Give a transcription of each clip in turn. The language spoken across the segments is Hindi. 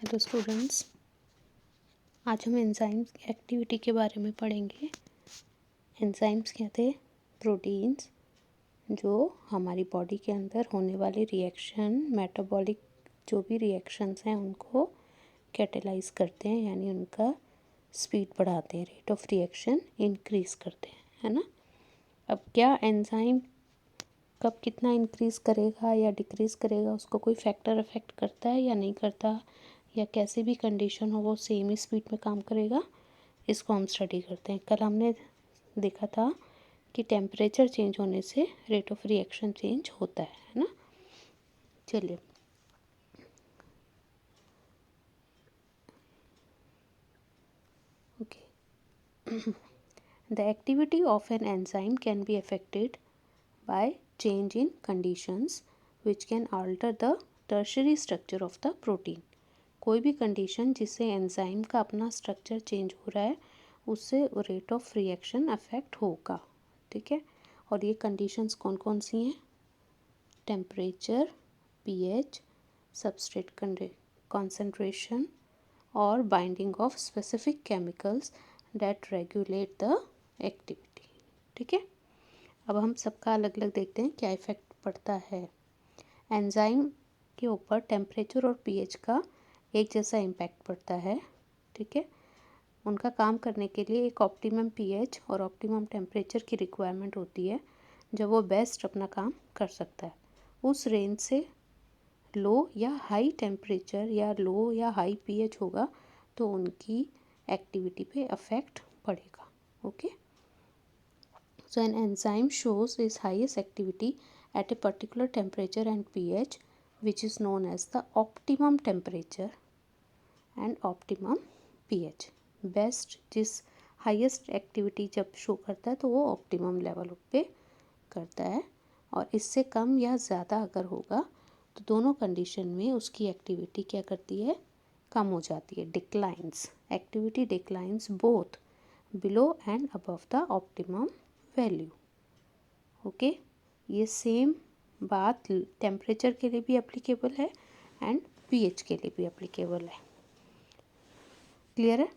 हेलो स्टूडेंट्स, आज हम एंजाइम्स एक्टिविटी के बारे में पढ़ेंगे। एंजाइम्स क्या थे? प्रोटीन्स जो हमारी बॉडी के अंदर होने वाले रिएक्शन, मेटाबॉलिक जो भी रिएक्शंस हैं उनको कैटेलाइज करते हैं, यानी उनका स्पीड बढ़ाते हैं, रेट ऑफ रिएक्शन इंक्रीज़ करते हैं, है ना। अब क्या एंजाइम कब कितना इंक्रीज़ करेगा या डिक्रीज़ करेगा, उसको कोई फैक्टर अफेक्ट करता है या नहीं करता, या कैसे भी कंडीशन हो वो सेम ही स्पीड में काम करेगा, इसको हम स्टडी करते हैं। कल हमने देखा था कि टेम्परेचर चेंज होने से रेट ऑफ रिएक्शन चेंज होता है ना। चलिए, okay. The activity of an enzyme can be affected by change in conditions which can alter the tertiary structure of the protein। कोई भी कंडीशन जिससे एंजाइम का अपना स्ट्रक्चर चेंज हो रहा है उससे रेट ऑफ रिएक्शन अफेक्ट होगा, ठीक है। और ये कंडीशंस कौन कौन सी हैं? टेम्परेचर, पीएच, सबस्ट्रेट कॉन्सेंट्रेशन और binding of specific chemicals that regulate the activity, ठीक है। अब हम सबका अलग अलग देखते हैं क्या इफ़ेक्ट पड़ता है। एंजाइम के ऊपर टेम्परेचर और पीएच का एक जैसा इम्पैक्ट पड़ता है, ठीक है। उनका काम करने के लिए एक ऑप्टिमम पीएच और ऑप्टिमम टेम्परेचर की रिक्वायरमेंट होती है जब वो बेस्ट अपना काम कर सकता है। उस रेंज से लो या हाई टेम्परेचर या लो या हाई पीएच होगा तो उनकी एक्टिविटी पे अफेक्ट पड़ेगा, okay. So an enzyme shows its highest activity at a particular temperature and pH, which is known as the optimum temperature and optimum pH। Best जिस हाईएस्ट एक्टिविटी जब शो करता है तो वो ऑप्टिमम लेवल पे करता है, और इससे कम या ज़्यादा अगर होगा तो दोनों कंडीशन में उसकी एक्टिविटी क्या करती है? कम हो जाती है, declines. Activity declines both below and above the optimum value, okay. ये सेम बात टेम्परेचर के लिए भी एप्लीकेबल है एंड पीएच के लिए भी एप्लीकेबल है, क्लियर है।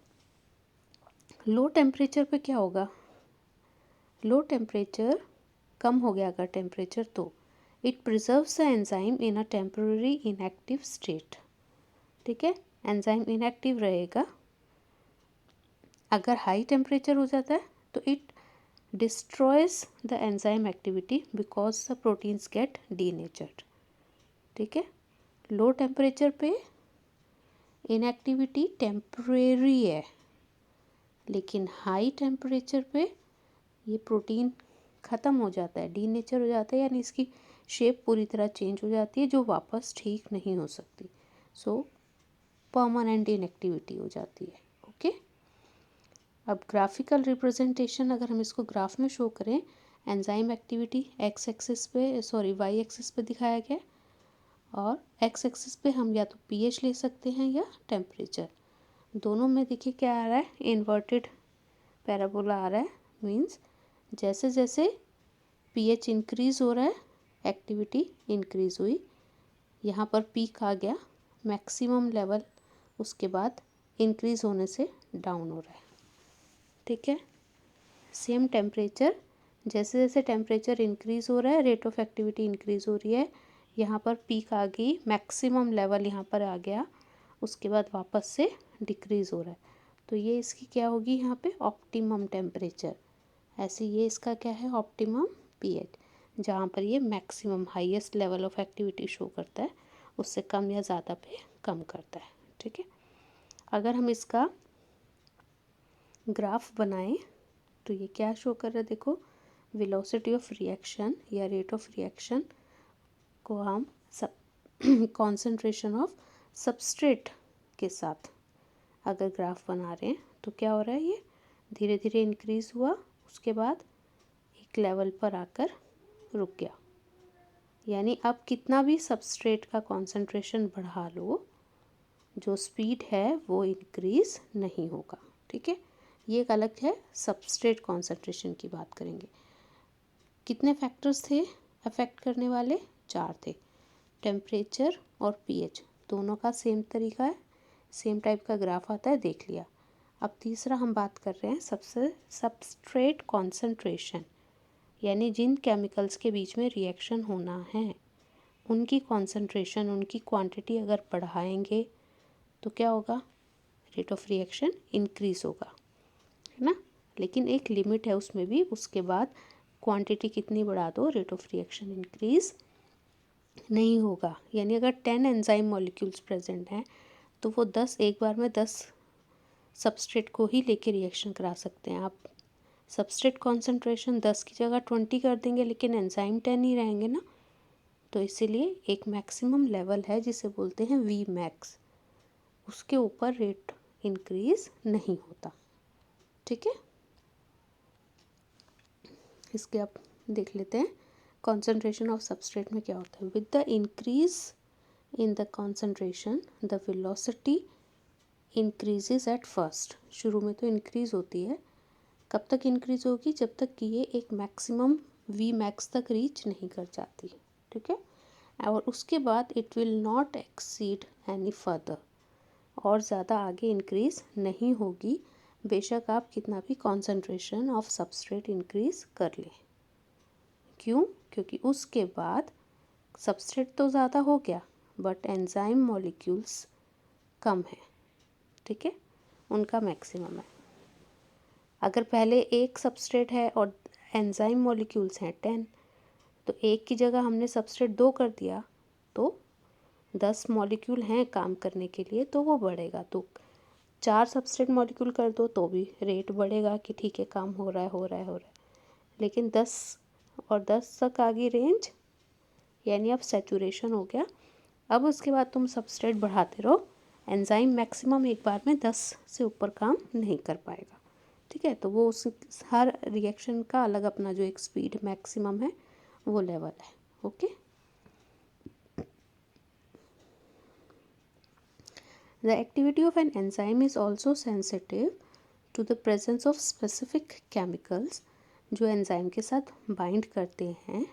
लो टेम्परेचर पे क्या होगा? लो टेम्परेचर कम हो गया अगर टेम्परेचर तो it preserves the enzyme in a temporary inactive state, ठीक है। एंजाइम इनएक्टिव रहेगा। अगर हाई टेम्परेचर हो जाता है तो it destroys the enzyme activity because the proteins get denatured, ठीक है। लो टेम्परेचर पे इनएक्टिविटी टेम्परेरी है, लेकिन हाई टेम्परेचर पे ये प्रोटीन ख़त्म हो जाता है, डीनेचर हो जाता है, यानी इसकी शेप पूरी तरह चेंज हो जाती है जो वापस ठीक नहीं हो सकती। सो परमानेंट इनएक्टिविटी हो जाती है, ओके। अब ग्राफिकल रिप्रेजेंटेशन अगर हम इसको ग्राफ में शो करें, एंजाइम एक्टिविटी एक्स एक्सिस पे वाई एक्सिस पे दिखाया गया, और एक्स एक्सिस पे हम या तो पीएच ले सकते हैं या टेम्परेचर। दोनों में देखिए क्या आ रहा है? इन्वर्टेड पैराबोला आ रहा है। मींस जैसे जैसे पीएच इंक्रीज़ हो रहा है एक्टिविटी इंक्रीज़ हुई, यहाँ पर पीक आ गया, मैक्सिमम लेवल उसके बाद इंक्रीज़ होने से डाउन हो रहा है, ठीक है। सेम टेम्परेचर, जैसे जैसे टेम्परेचर इंक्रीज़ हो रहा है रेट ऑफ एक्टिविटी इंक्रीज़ हो रही है। यहाँ पर पीक आ गई, मैक्सिमम लेवल यहाँ पर आ गया, उसके बाद वापस से डिक्रीज़ हो रहा है। तो ये इसकी क्या होगी यहाँ पे? Optimum temperature. ऐसे ये इसका क्या है? ऑप्टिमम पीएच, जहाँ पर ये maximum highest level of activity show करता है, उससे कम या ज़्यादा पे कम करता है, ठीक है। अगर हम इसका ग्राफ बनाएं तो ये क्या शो कर रहा है? देखो, वेलोसिटी ऑफ रिएक्शन या रेट ऑफ रिएक्शन को हम सब कॉन्सेंट्रेशन ऑफ सबस्ट्रेट के साथ अगर ग्राफ बना रहे हैं तो क्या हो रहा है? ये धीरे धीरे इंक्रीज़ हुआ, उसके बाद एक लेवल पर आकर रुक गया। यानी अब कितना भी सबस्ट्रेट का कॉन्सेंट्रेशन बढ़ा लो, जो स्पीड है वो इंक्रीज़ नहीं होगा, ठीक है। ये एक अलग है, सबस्ट्रेट कॉन्सेंट्रेशन की बात करेंगे। कितने फैक्टर्स थे अफेक्ट करने वाले? 4 थे। टेम्परेचर और पीएच दोनों का सेम तरीका है, सेम टाइप का ग्राफ आता है, देख लिया। अब तीसरा हम बात कर रहे हैं सबसे सबस्ट्रेट कॉन्सेंट्रेशन, यानी जिन केमिकल्स के बीच में रिएक्शन होना है उनकी कॉन्सेंट्रेशन, उनकी क्वांटिटी अगर बढ़ाएंगे तो क्या होगा, रेट ऑफ रिएक्शन इंक्रीज़ होगा, है ना। लेकिन एक लिमिट है उसमें भी, उसके बाद क्वांटिटी कितनी बढ़ा दो रेट ऑफ रिएक्शन इंक्रीज़ नहीं होगा। यानी अगर 10 एंजाइम मॉलिक्यूल्स प्रेजेंट हैं तो वो 10 एक बार में 10 सबस्ट्रेट को ही लेके रिएक्शन करा सकते हैं। आप सबस्ट्रेट कॉन्सेंट्रेशन 10 की जगह 20 कर देंगे लेकिन एंजाइम 10 ही रहेंगे ना। तो इसीलिए एक मैक्सिमम लेवल है जिसे बोलते हैं वी मैक्स, उसके ऊपर रेट इंक्रीज नहीं होता। ठीक है, इसके आप देख लेते हैं कॉन्सेंट्रेशन ऑफ सबस्ट्रेट में क्या होता है। With the increase in the concentration the velocity increases at first. शुरू में तो इंक्रीज होती है, कब तक इंक्रीज होगी, जब तक कि ये एक मैक्सिमम वी मैक्स तक रीच नहीं कर जाती। ठीक है, और उसके बाद it will not exceed any further, और ज़्यादा आगे इंक्रीज़ नहीं होगी, बेशक आप कितना भी कॉन्सेंट्रेशन ऑफ सबस्ट्रेट इंक्रीज़ कर लें। क्यों, क्योंकि उसके बाद सबस्ट्रेट तो ज़्यादा हो गया बट एंजाइम मॉलिक्यूल्स कम है। ठीक है, उनका मैक्सिमम है। अगर पहले एक सबस्ट्रेट है और एंजाइम मॉलिक्यूल्स हैं 10, तो एक की जगह हमने सबस्ट्रेट 2 कर दिया तो 10 मॉलिक्यूल हैं काम करने के लिए, तो वो बढ़ेगा। तो 4 सबस्ट्रेट मॉलिक्यूल कर दो तो भी रेट बढ़ेगा कि ठीक है काम हो रहा है हो रहा है हो रहा है। लेकिन 10 और 10 तक आ गई रेंज, यानी अब सैचुरेशन हो गया। अब उसके बाद तुम सबस्ट्रेट बढ़ाते रहो, एंजाइम मैक्सिमम एक बार में 10 से ऊपर काम नहीं कर पाएगा। ठीक है, तो वो उस हर रिएक्शन का अलग अपना जो एक स्पीड मैक्सिमम है वो लेवल है। Okay, the activity of an enzyme is also sensitive to the presence of specific chemicals जो एंजाइम के साथ बाइंड करते हैं।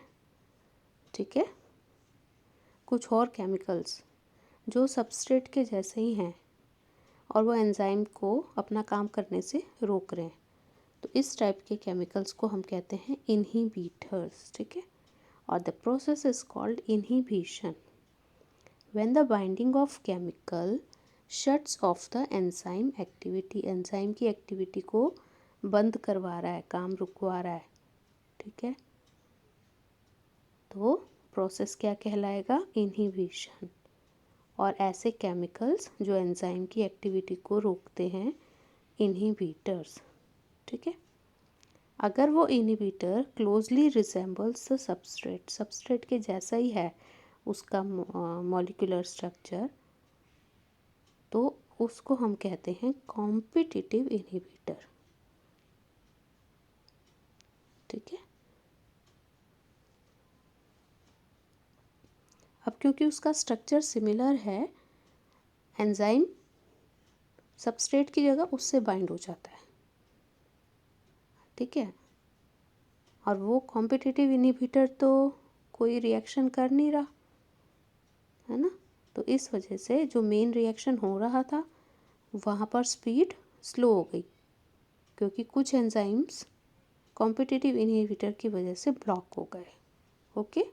ठीक है, कुछ और केमिकल्स जो सबस्ट्रेट के जैसे ही हैं और वो एंजाइम को अपना काम करने से रोक रहे हैं, तो इस टाइप के केमिकल्स को हम कहते हैं इनहिबिटर्स। ठीक है, और the process is called inhibition when the binding of chemical shuts of the enzyme activity. Enzyme की एक्टिविटी को बंद करवा रहा है, काम रुकवा रहा है। ठीक है, तो प्रोसेस क्या कहलाएगा, इनहिबिशन। और ऐसे केमिकल्स जो एंजाइम की एक्टिविटी को रोकते हैं, इनहिबिटर्स। ठीक है, अगर वो inhibitor closely resembles the substrate, substrate के जैसा ही है उसका मॉलिक्यूलर स्ट्रक्चर, तो उसको हम कहते हैं कॉम्पिटिटिव इनहिबिटर। ठीक है, अब क्योंकि उसका स्ट्रक्चर सिमिलर है, एंजाइम सबस्ट्रेट की जगह उससे बाइंड हो जाता है। ठीक है, और वो कॉम्पिटिटिव इनहिबिटर तो कोई रिएक्शन कर नहीं रहा है ना, तो इस वजह से जो मेन रिएक्शन हो रहा था वहाँ पर स्पीड स्लो हो गई, क्योंकि कुछ एंजाइम्स कॉम्पिटिटिव इनहिबिटर की वजह से ब्लॉक हो गए। ओके,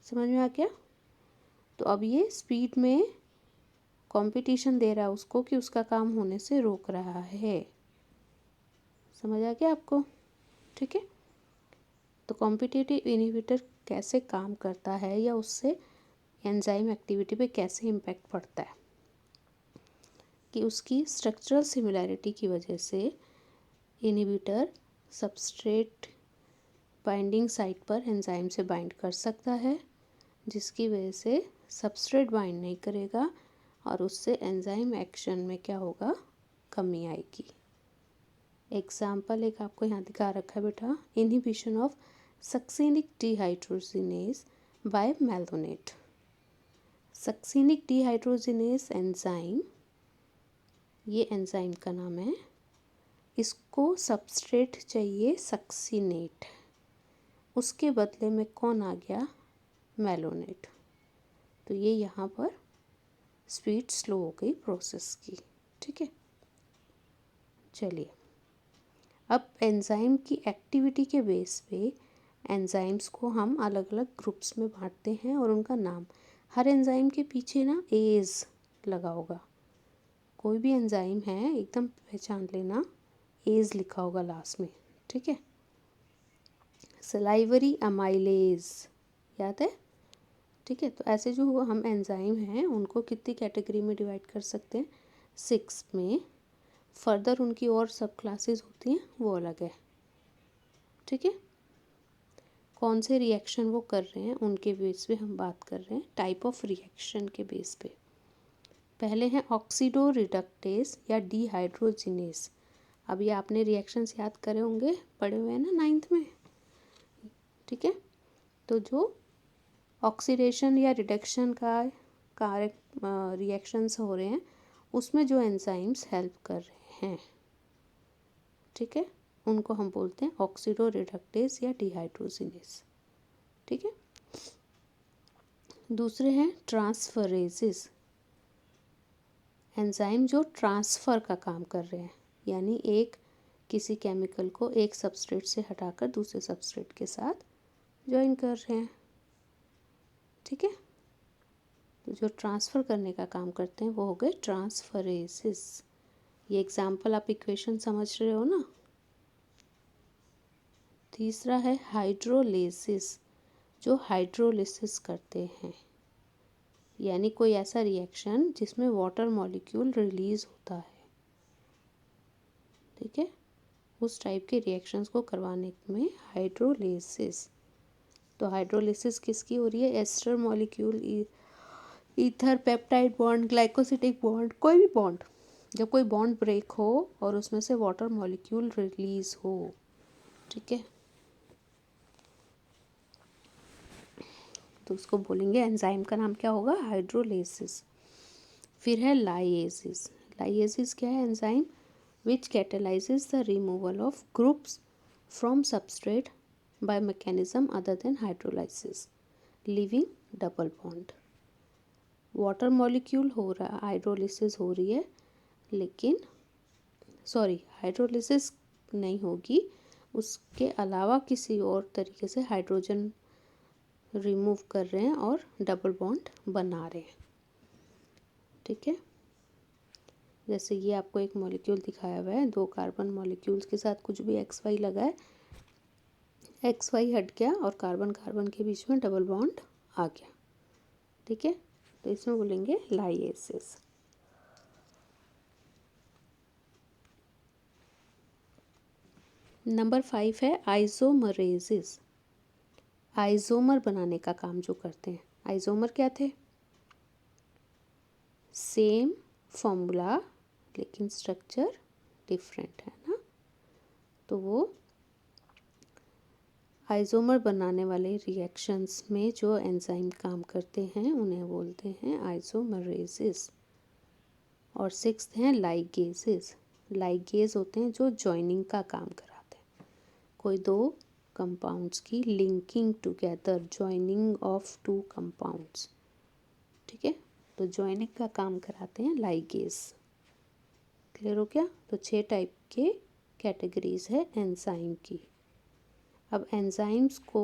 समझ में आ गया। तो अब ये स्पीड में कंपटीशन दे रहा है उसको कि उसका काम होने से रोक रहा है। समझ आ गया आपको। ठीक है, तो कॉम्पिटिटिव इनहिबिटर कैसे काम करता है या उससे एंजाइम एक्टिविटी पे कैसे इम्पैक्ट पड़ता है, कि उसकी स्ट्रक्चरल सिमिलैरिटी की वजह से इनहिबिटर सबस्ट्रेट बाइंडिंग साइट पर एंजाइम से बाइंड कर सकता है, जिसकी वजह से सबस्ट्रेट बाइंड नहीं करेगा और उससे एंजाइम एक्शन में क्या होगा, कमी आएगी। एग्जाम्पल एक आपको यहाँ दिखा रखा है बेटा, inhibition of succinic dehydrogenase by malonate. Succinic dehydrogenase enzyme, ये एंजाइम का नाम है, इसको सबस्ट्रेट चाहिए सक्सिनेट, उसके बदले में कौन आ गया, मैलोनेट। तो ये यहाँ पर स्पीड स्लो हो गई प्रोसेस की। ठीक है, चलिए अब एंजाइम की एक्टिविटी के बेस पे एंजाइम्स को हम अलग अलग ग्रुप्स में बांटते हैं और उनका नाम, हर एंजाइम के पीछे ना एज लगा होगा, कोई भी एंजाइम है एकदम पहचान लेना, एज लिखा होगा लास्ट में। ठीक है, सलाइवरी अमाइलेज याद है। ठीक है, तो ऐसे जो हम एंजाइम हैं उनको कितनी कैटेगरी में डिवाइड कर सकते हैं, 6 में। फर्दर उनकी और सब क्लासेस होती हैं, वो अलग है। ठीक है, कौन से रिएक्शन वो कर रहे हैं उनके बेस पे हम बात कर रहे हैं, टाइप ऑफ रिएक्शन के बेस पे। पहले हैं ऑक्सीडो रिडक्टेस या डिहाइड्रोजिनेस। अभी आपने रिएक्शंस याद करे होंगे, पढ़े हुए हैं ना 9th में। ठीक है, तो जो ऑक्सीडेशन या रिडक्शन का कार्य रिएक्शंस हो रहे हैं उसमें जो एंजाइम्स हेल्प कर रहे हैं, ठीक है, उनको हम बोलते हैं ऑक्सीडो रिडक्टेस या डिहाइड्रोजिनेस। ठीक है, दूसरे हैं ट्रांसफरेजेस, एंजाइम जो ट्रांसफ़र का काम कर रहे हैं, यानी एक किसी केमिकल को एक सबस्ट्रेट से हटाकर दूसरे सबस्ट्रेट के साथ ज्वाइन कर रहे हैं। ठीक है, तो जो ट्रांसफ़र करने का काम करते हैं वो हो गए ट्रांसफरेजेस। ये एग्जाम्पल आप इक्वेशन समझ रहे हो ना। तीसरा है हाइड्रोलिसिस, जो हाइड्रोलिसिस करते हैं, यानी कोई ऐसा रिएक्शन जिसमें वाटर मॉलिक्यूल रिलीज़ होता है। ठीक है, उस टाइप के रिएक्शंस को करवाने में हाइड्रोलिसिस। तो हाइड्रोलिसिस किसकी हो रही है, ester molecule, ether, peptide bond, glycosidic bond, कोई भी बॉन्ड, जब कोई बॉन्ड ब्रेक हो और उसमें से वाटर मॉलिक्यूल रिलीज हो। ठीक है, तो उसको बोलेंगे एंजाइम का नाम क्या होगा, हाइड्रोलिसिस। फिर है लाइएसिस। लाइएसिस क्या है, enzyme which catalyzes the removal of groups from substrate by mechanism other than hydrolysis, leaving double bond. Water molecule हो रहा, हाइड्रोलिसिस हो रही है, लेकिन हाइड्रोलिसिस नहीं होगी, उसके अलावा किसी और तरीके से हाइड्रोजन रिमूव कर रहे हैं और डबल बॉन्ड बना रहे हैं। ठीक है, जैसे ये आपको एक मॉलिक्यूल दिखाया हुआ है, 2 कार्बन मॉलिक्यूल्स के साथ कुछ भी XY लगा है, XY हट गया और कार्बन कार्बन के बीच में डबल बॉन्ड आ गया। ठीक है, तो इसमें बोलेंगे लाइएसिस। नंबर 5 है आइसोमरेसिस, आइसोमर बनाने का काम जो करते हैं। आइसोमर क्या थे, सेम फॉर्मूला लेकिन स्ट्रक्चर डिफरेंट है ना। तो वो आइसोमर बनाने वाले रिएक्शंस में जो एंजाइम काम करते हैं उन्हें बोलते हैं आइसोमरेसिस। और 6th हैं लाइगेसेस। लाइगेज होते हैं जो जॉइनिंग का काम कराते हैं, कोई 2 कंपाउंड्स की linking together, joining of 2 compounds. ठीक है, तो जॉइनिंग का काम कराते हैं लाइगेज। क्लियर हो गया। तो 6 टाइप के कैटेगरीज है एंजाइम की। अब एंजाइम्स को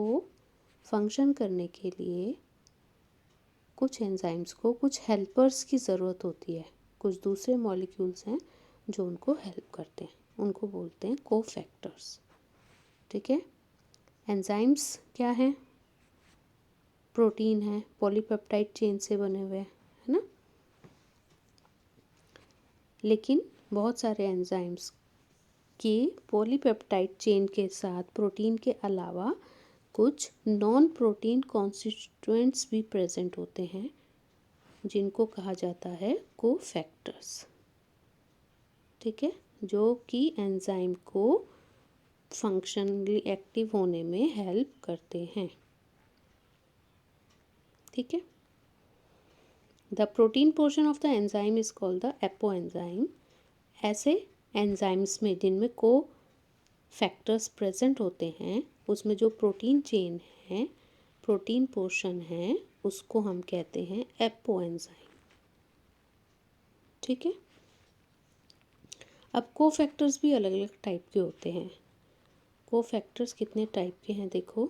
फंक्शन करने के लिए कुछ एंजाइम्स को कुछ हेल्पर्स की ज़रूरत होती है, कुछ दूसरे मॉलिक्यूल्स हैं जो उनको हेल्प करते हैं, उनको बोलते हैं कोफैक्टर्स। ठीक है, एंजाइम्स क्या हैं, प्रोटीन है, पॉलीपेप्टाइड चेन से बने हुए हैं, है ना। लेकिन बहुत सारे एंजाइम्स के पॉलीपेप्टाइड चेन के साथ प्रोटीन के अलावा कुछ नॉन प्रोटीन कॉन्स्टिट्यूएंट्स भी प्रेजेंट होते हैं, जिनको कहा जाता है कोफैक्टर्स। ठीक है, जो कि एंजाइम को फंक्शनली एक्टिव होने में हेल्प करते हैं। ठीक है, the protein portion of the enzyme is called the apo enzyme. ऐसे एंजाइम्स में जिनमें को फैक्टर्स प्रेजेंट होते हैं, उसमें जो प्रोटीन चेन है, प्रोटीन पोर्शन है, उसको हम कहते हैं एपो एंजाइम। ठीक है। अब कोफैक्टर्स भी अलग अलग टाइप के होते हैं। कोफैक्टर्स कितने टाइप के हैं देखो,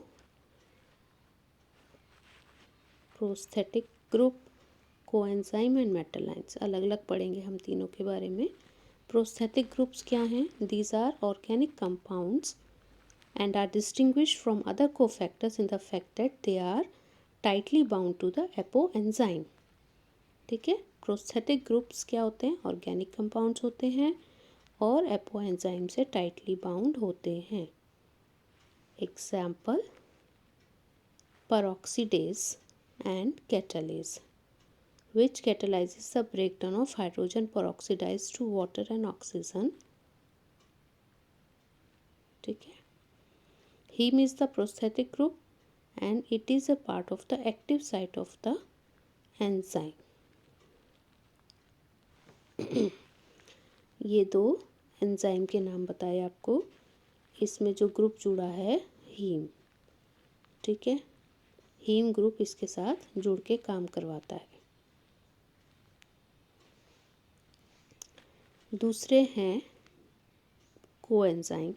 प्रोस्थेटिक ग्रुप, कोएंजाइम एंड मेटालाइंस, अलग अलग पढ़ेंगे हम तीनों के बारे में। प्रोस्थेटिक ग्रुप्स क्या हैं? These are organic compounds and are distinguished from other cofactors in the fact that they are tightly bound to the apoenzyme। ठीक है, प्रोस्थेटिक ग्रुप्स क्या होते हैं? ऑर्गेनिक कंपाउंड्स होते हैं और एपोएंजाइम से टाइटली बाउंड होते हैं। Example, peroxidase and catalase, which catalyzes the breakdown of hydrogen peroxidase to water and oxygen। ठीक है, heme is the prosthetic group and it is a part of the active site of the enzyme। ये दो एंजाइम के नाम बताए आपको, इसमें जो ग्रुप जुड़ा है हीम, ठीक है, हीम ग्रुप इसके साथ जुड़ के काम करवाता है। दूसरे हैं कोएंजाइम।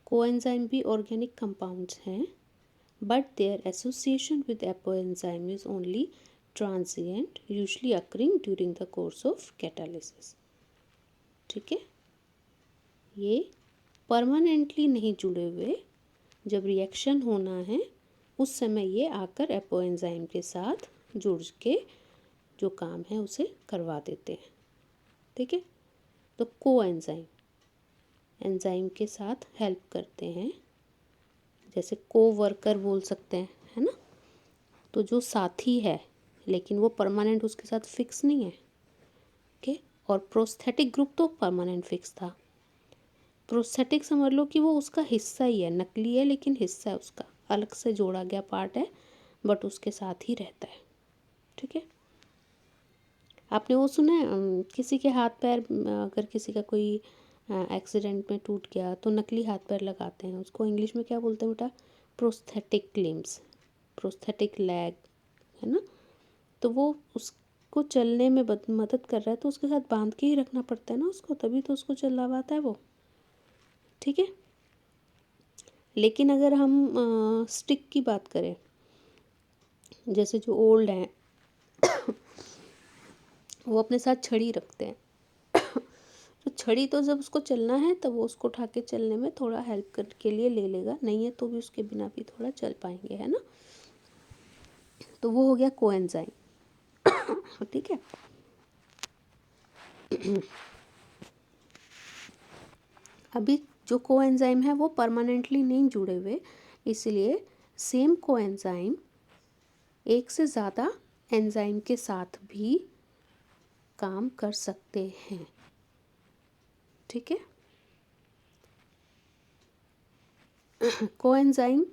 कोएंजाइम भी ऑर्गेनिक कंपाउंड्स हैं, but their association with apoenzyme is only transient, usually occurring during the course of catalysis. ठीक है, ये परमानेंटली नहीं जुड़े हुए, जब रिएक्शन होना है उस समय ये आकर एपोएंजाइम के साथ जुड़ के जो काम है उसे करवा देते हैं। ठीक है, तो कोएंजाइम एंजाइम के साथ हेल्प करते हैं, जैसे को वर्कर बोल सकते हैं, है ना। तो जो साथी है लेकिन वो परमानेंट उसके साथ फिक्स नहीं है। ओके, और प्रोस्थेटिक ग्रुप तो परमानेंट फिक्स था। प्रोस्थेटिक समझ लो कि वो उसका हिस्सा ही है, नकली है लेकिन हिस्सा है उसका, अलग से जोड़ा गया पार्ट है बट उसके साथ ही रहता है। ठीक है, आपने वो सुना है किसी के हाथ पैर, अगर किसी का कोई एक्सीडेंट में टूट गया तो नकली हाथ पैर लगाते हैं, उसको इंग्लिश में क्या बोलते हैं बेटा? प्रोस्थेटिक लिम्स, प्रोस्थेटिक लेग, है ना। तो वो उसको चलने में मदद कर रहा है तो उसके साथ बांध के ही रखना पड़ता है ना उसको, तभी तो उसको चला पाता है वो। ठीक है, लेकिन अगर हम स्टिक की बात करें, जैसे जो ओल्ड हैं वो अपने साथ छड़ी रखते हैं तो छड़ी तो जब उसको चलना है तब वो उसको उठा के चलने में थोड़ा हेल्प कर के लिए ले लेगा, नहीं है तो भी उसके बिना भी थोड़ा चल पाएंगे, है ना। तो वो हो गया कोएंजाइम। ठीक है, अभी जो कोएंजाइम है वो परमानेंटली नहीं जुड़े हुए, इसलिए सेम कोएंजाइम एक से ज़्यादा एंजाइम के साथ भी काम कर सकते हैं। ठीक है, कोएंजाइम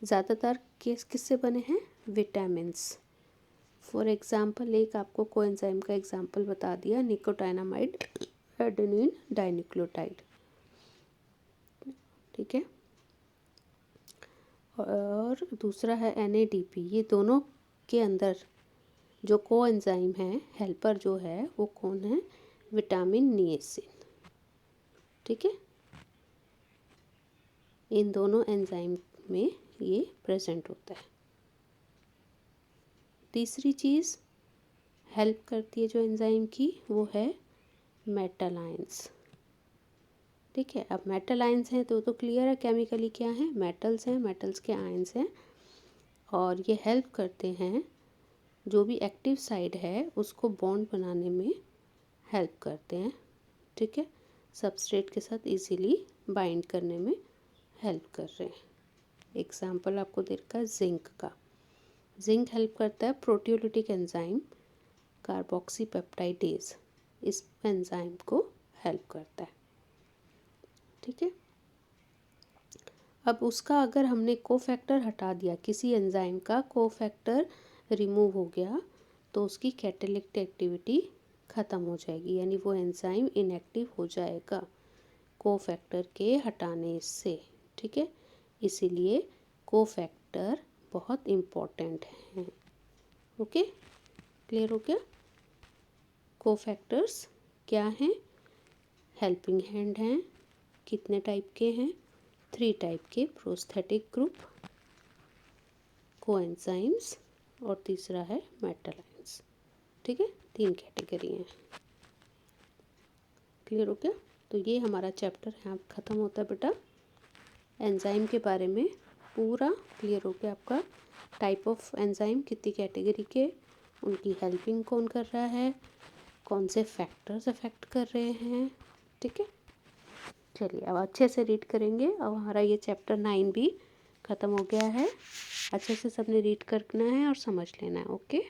ज़्यादातर किससे बने हैं? विटामिन्स। फॉर एग्जांपल एक आपको कोएंजाइम का एग्जांपल बता दिया, निकोटाइनामाइड एडेनिन डाइन्यूक्लियोटाइड। ठीक है, और दूसरा है NADP। ये दोनों के अंदर जो कोएंजाइम है, हेल्पर जो है वो कौन है? विटामिन निएसिन। ठीक है, इन दोनों एंजाइम में ये प्रेजेंट होता है। तीसरी चीज़ हेल्प करती है जो एंजाइम की, वो है मेटालाइंस। ठीक है, अब मेटालाइंस हैं तो क्लियर है केमिकली क्या है? मेटल्स हैं, मेटल्स के आयंस हैं, और ये हेल्प करते हैं जो भी एक्टिव साइड है उसको बॉन्ड बनाने में हेल्प करते हैं। ठीक है, सबस्ट्रेट के साथ इजीली बाइंड करने में हेल्प कर रहे हैं। एग्जाम्पल आपको दे रखा है जिंक का। जिंक हेल्प करता है प्रोटियोलिटिक एंजाइम कार्बोक्सीपेप्टाइडेज, इस एंजाइम को हेल्प करता है। ठीक है, अब उसका अगर हमने कोफैक्टर हटा दिया, किसी एंजाइम का कोफैक्टर रिमूव हो गया तो उसकी कैटालिटिक एक्टिविटी ख़त्म हो जाएगी, यानी वो एंजाइम इनएक्टिव हो जाएगा कोफैक्टर के हटाने से। ठीक है, इसीलिए कोफैक्टर बहुत इम्पोर्टेंट हैं। ओके, क्लियर हो गया? कोफैक्टर्स क्या हैं? हेल्पिंग हैंड हैं, कितने टाइप के हैं? 3 टाइप के, प्रोस्थेटिक ग्रुप, कोएंजाइम्स और तीसरा है मेटल आयंस। ठीक है, 3 कैटेगरी हैं। क्लियर हो गया? तो ये हमारा चैप्टर यहाँ ख़त्म होता है बेटा। एंजाइम के बारे में पूरा क्लियर हो गया आपका। टाइप ऑफ एंजाइम, कितनी कैटेगरी के, उनकी हेल्पिंग कौन कर रहा है, कौन से फैक्टर्स अफेक्ट कर रहे हैं। ठीक है, चलिए अब अच्छे से रीड करेंगे। अब हमारा ये चैप्टर 9 भी ख़त्म हो गया है। अच्छे से सबने रीड करना है और समझ लेना है। ओके।